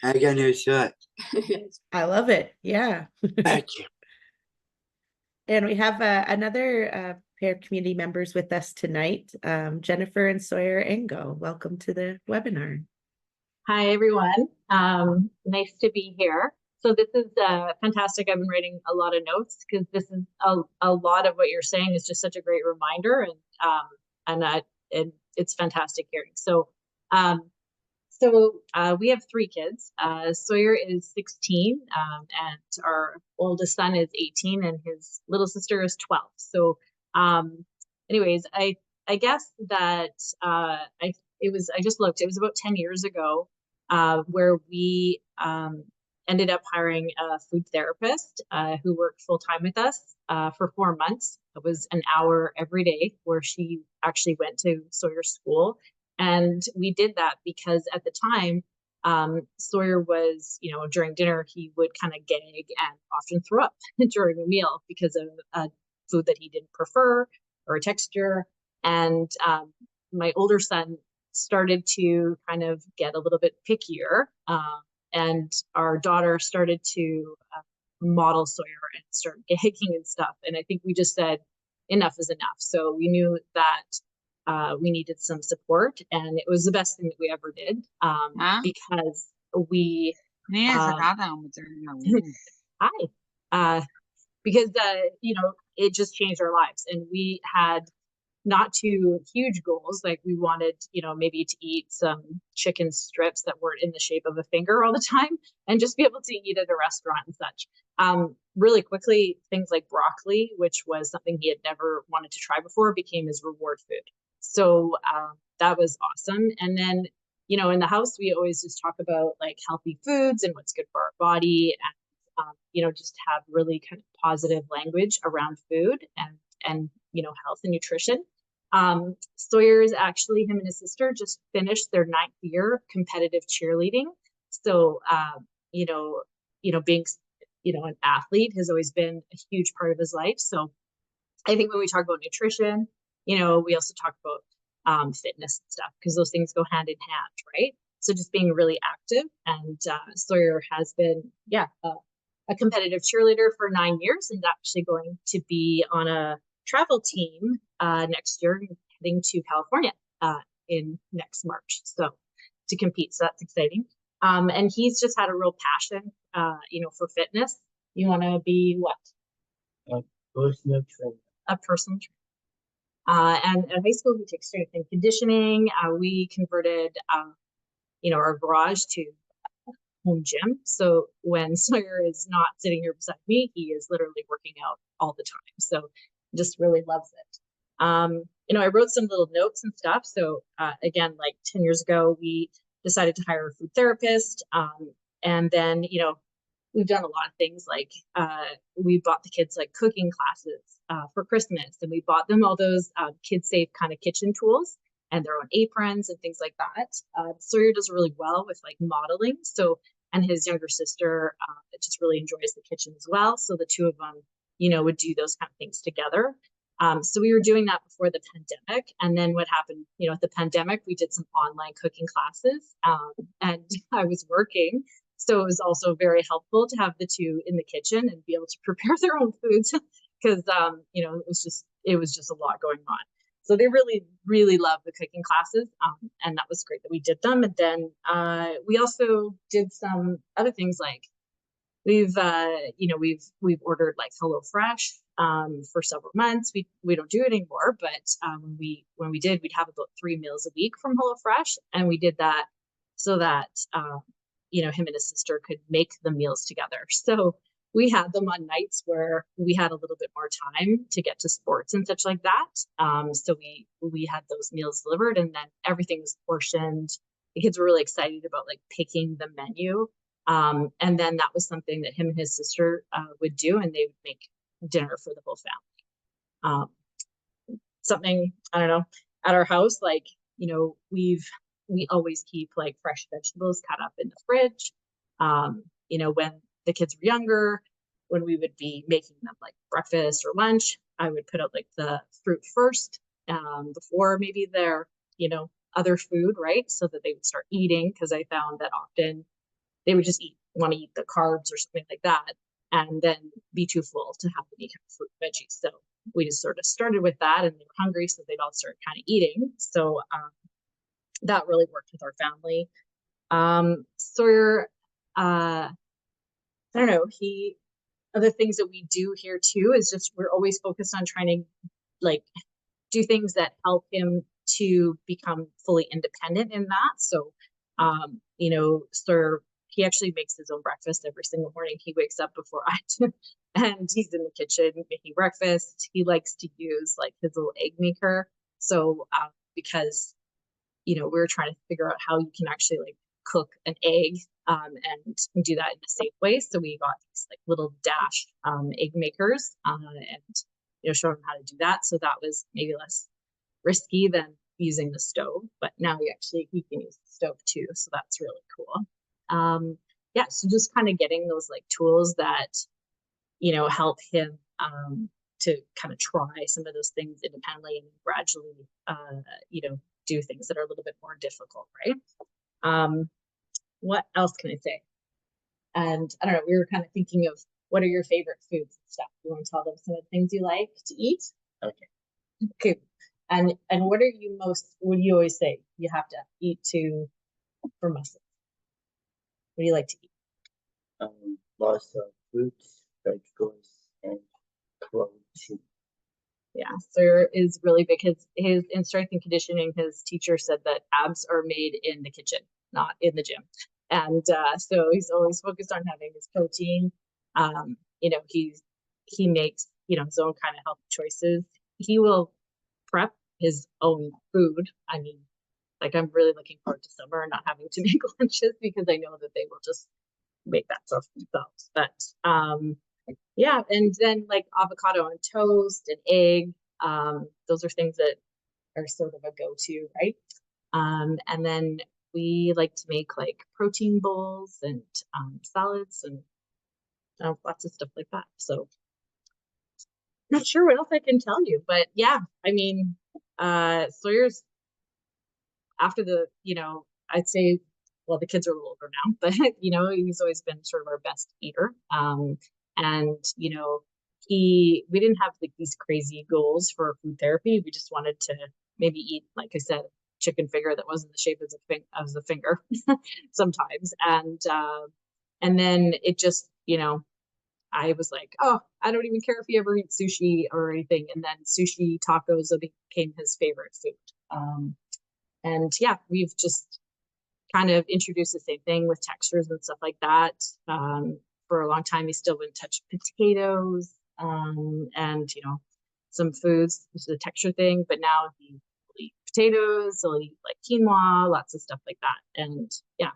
I got new shirt. I love it. Yeah. Thank you. And we have another pair of community members with us tonight, Jennifer and Sawyer Engo. Welcome to the webinar. Hi, everyone. Nice to be here. So this is fantastic. I've been writing a lot of notes because this is a lot of what you're saying is just such a great reminder, and it's fantastic hearing. So we have 3 kids. Sawyer is 16, and our oldest son is 18, and his little sister is 12. So anyways, I guess that I just looked, it was about 10 years ago where we ended up hiring a food therapist who worked full-time with us for 4 months. It was an hour every day where she actually went to Sawyer's school. And we did that because at the time, Sawyer was, during dinner, he would kind of gag and often throw up during a meal because of food that he didn't prefer or a texture. And my older son started to kind of get a little bit pickier. And our daughter started to model Sawyer and start gagging and stuff. And I think we just said, enough is enough. So we knew that we needed some support, and it was the best thing that we ever did because we because it just changed our lives, and we had not too huge goals. Like we wanted, maybe to eat some chicken strips that weren't in the shape of a finger all the time and just be able to eat at a restaurant and such. Really quickly, things like broccoli, which was something he had never wanted to try before, became his reward food. So that was awesome. And then, in the house, we always just talk about like healthy foods and what's good for our body, and just have really kind of positive language around food and health and nutrition. Sawyer is actually, him and his sister just finished their 9th year of competitive cheerleading. So, being, an athlete has always been a huge part of his life. So I think when we talk about nutrition, we also talk about fitness and stuff, because those things go hand in hand, right? So just being really active. And Sawyer has been, a competitive cheerleader for 9 years, and actually going to be on a travel team next year, heading to California in next March, so to compete. So that's exciting. And he's just had a real passion, for fitness. You want to be what? A personal trainer. A personal trainer. And at high school, we take strength and conditioning. We converted, our garage to home gym. So when Sawyer is not sitting here beside me, he is literally working out all the time. So just really loves it. I wrote some little notes and stuff. So again, like 10 years ago, we decided to hire a food therapist. And then, we've done a lot of things, like we bought the kids like cooking classes for Christmas, and we bought them all those kid safe kind of kitchen tools and their own aprons and things like that. Sawyer does really well with like modeling. So, and his younger sister just really enjoys the kitchen as well. So the two of them, would do those kind of things together. So we were doing that before the pandemic. And then what happened, at the pandemic, we did some online cooking classes, and I was working. So it was also very helpful to have the two in the kitchen and be able to prepare their own foods, because, it was just a lot going on. So they really, really love the cooking classes. And that was great that we did them. And then we also did some other things, like we've ordered like HelloFresh for several months. We don't do it anymore, but when we did, we'd have about 3 meals a week from HelloFresh, and we did that so that him and his sister could make the meals together. So we had them on nights where we had a little bit more time to get to sports and such like that. So we had those meals delivered, and then everything was portioned. The kids were really excited about like picking the menu. And then that was something that him and his sister would do, and they would make dinner for the whole family. Something, I don't know, at our house, like, we always keep like fresh vegetables cut up in the fridge. When the kids were younger, when we would be making them like breakfast or lunch, I would put out like the fruit first before maybe their, other food, right? So that they would start eating, because I found that often they would just want to eat the carbs or something like that, and then be too full to have any kind of fruit and veggies. So we just sort of started with that, and they were hungry, so they'd all start kind of eating. So that really worked with our family. Sawyer, I don't know, other things that we do here too is just, we're always focused on trying to like do things that help him to become fully independent in that. So, Sawyer, he actually makes his own breakfast every single morning. He wakes up before I do, and he's in the kitchen making breakfast. He likes to use like his little egg maker. So, because, we're trying to figure out how you can actually like cook an egg and do that in a safe way. So we got these like little dash egg makers and showed him how to do that. So that was maybe less risky than using the stove, but now he can use the stove too. So that's really cool. So just kind of getting those like tools that help him to kind of try some of those things independently, and gradually do things that are a little bit more difficult, right? What else can I say? And I don't know, we were kind of thinking of what are your favorite foods and stuff. You want to tell them some of the things you like to eat? Okay. And what do you always say you have to eat for muscle? What do you like to eat? Lots of fruits, vegetables, and protein. Yeah, Sawyer is really big. His in strength and conditioning, his teacher said that abs are made in the kitchen, not in the gym. And so he's always focused on having his protein. You know, he makes, you know, his own kind of health choices. He will prep his own food. I mean, like I'm really looking forward to summer and not having to make lunches because I know that they will just make that stuff themselves. But yeah, and then like avocado on toast and egg. Those are things that are sort of a go-to, right? And then we like to make like protein bowls and salads and lots of stuff like that. So not sure what else I can tell you, but yeah, I mean, Sawyer's after the, you know, I'd say, well, the kids are a little older now, but you know, he's always been sort of our best eater. And you know, we didn't have like these crazy goals for food therapy. We just wanted to maybe eat, like I said, chicken finger that wasn't the shape of a finger sometimes. And then it just, you know, I was like, oh, I don't even care if he ever eats sushi or anything. And then sushi tacos became his favorite food. And yeah, we've just kind of introduced the same thing with textures and stuff like that. For a long time, he still wouldn't touch potatoes and, you know, some foods, this is a texture thing, but now he will eat potatoes, he'll eat like quinoa, lots of stuff like that. And yeah.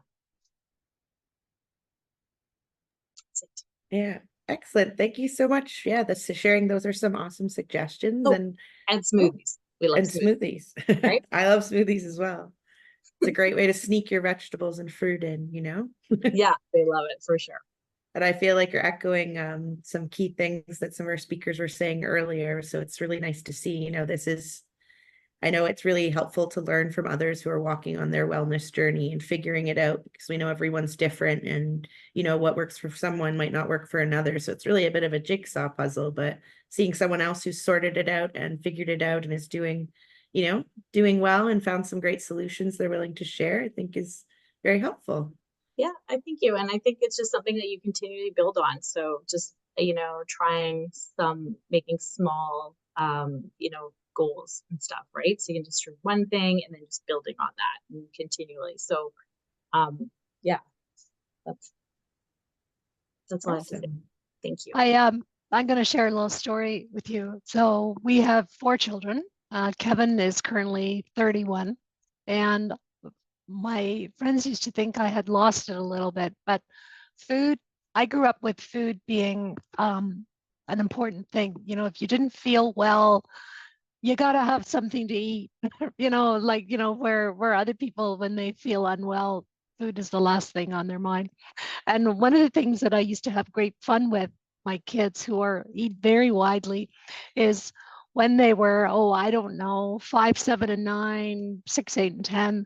That's it. Yeah, excellent. Thank you so much. Yeah, that's sharing. Those are some awesome suggestions. Oh, and smoothies. We love and smoothies. right? I love smoothies as well. It's a great way to sneak your vegetables and fruit in, you know? Yeah, they love it for sure. And I feel like you're echoing some key things that some of our speakers were saying earlier. So it's really nice to see, you know, I know it's really helpful to learn from others who are walking on their wellness journey and figuring it out, because we know everyone's different, and, you know, what works for someone might not work for another. So it's really a bit of a jigsaw puzzle, but seeing someone else who's sorted it out and figured it out and is doing, you know, doing well and found some great solutions they're willing to share, I think is very helpful. Yeah, I thank you. And I think it's just something that you continually build on. So just, you know, making small, you know, goals and stuff, right? So you can just do one thing and then just building on that and continually. So, yeah, that's all I have to say. Awesome. Thank you. I'm going to share a little story with you. So we have 4 children. Kevin is currently 31, and my friends used to think I had lost it a little bit, but I grew up with food being an important thing. You know, if you didn't feel well, you got to have something to eat, you know, like, you know, where other people, when they feel unwell, food is the last thing on their mind. And one of the things that I used to have great fun with my kids, who eat very widely, is when they were, I don't know, 5, 7, and 9, 6, 8, and 10,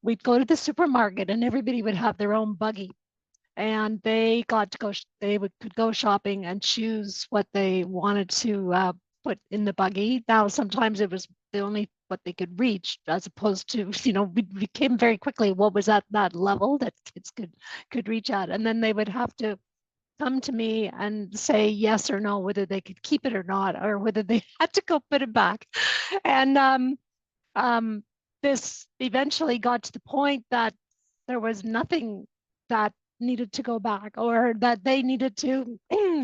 we'd go to the supermarket and everybody would have their own buggy. And they got to go, could go shopping and choose what they wanted to put in the buggy. Now, sometimes it was the only what they could reach, as opposed to, you know, we became very quickly what was at that level that kids could reach at. And then they would have to come to me and say yes or no, whether they could keep it or not, or whether they had to go put it back. And this eventually got to the point that there was nothing that needed to go back, or that they needed to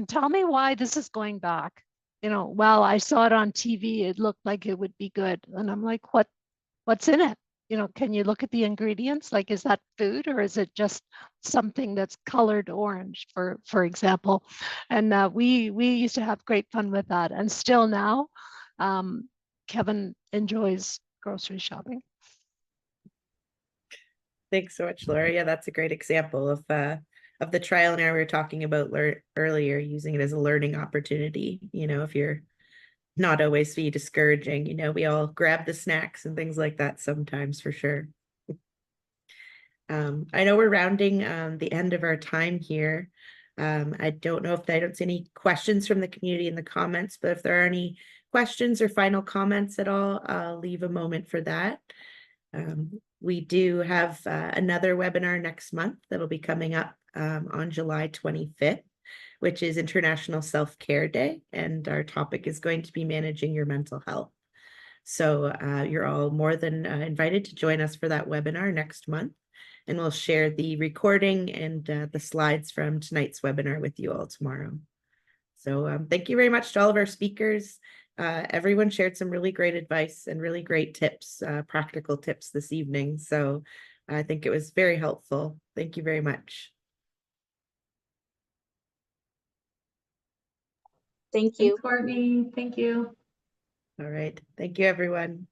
tell me why this is going back. You know, well, I saw it on TV, it looked like it would be good. And I'm like, what's in it? You know, can you look at the ingredients? Like, is that food, or is it just something that's colored orange, for example? And we used to have great fun with that. And still now, Kevin enjoys grocery shopping. Thanks so much, Laura. Yeah, that's a great example of the trial and error we were talking about earlier, using it as a learning opportunity. You know, if you're not always be discouraging, you know, we all grab the snacks and things like that sometimes, for sure. I know we're rounding the end of our time here. I don't know if I don't see any questions from the community in the comments, but if there are any questions or final comments at all, I'll leave a moment for that. We do have another webinar next month that'll be coming up on July 25th. which is International Self-Care Day, and our topic is going to be managing your mental health. So you're all more than invited to join us for that webinar next month, and we'll share the recording and the slides from tonight's webinar with you all tomorrow. So thank you very much to all of our speakers. Everyone shared some really great advice and really great tips, practical tips this evening. So I think it was very helpful. Thank you very much. Thank you. Thanks, Courtney. Thank you. All right. Thank you, everyone.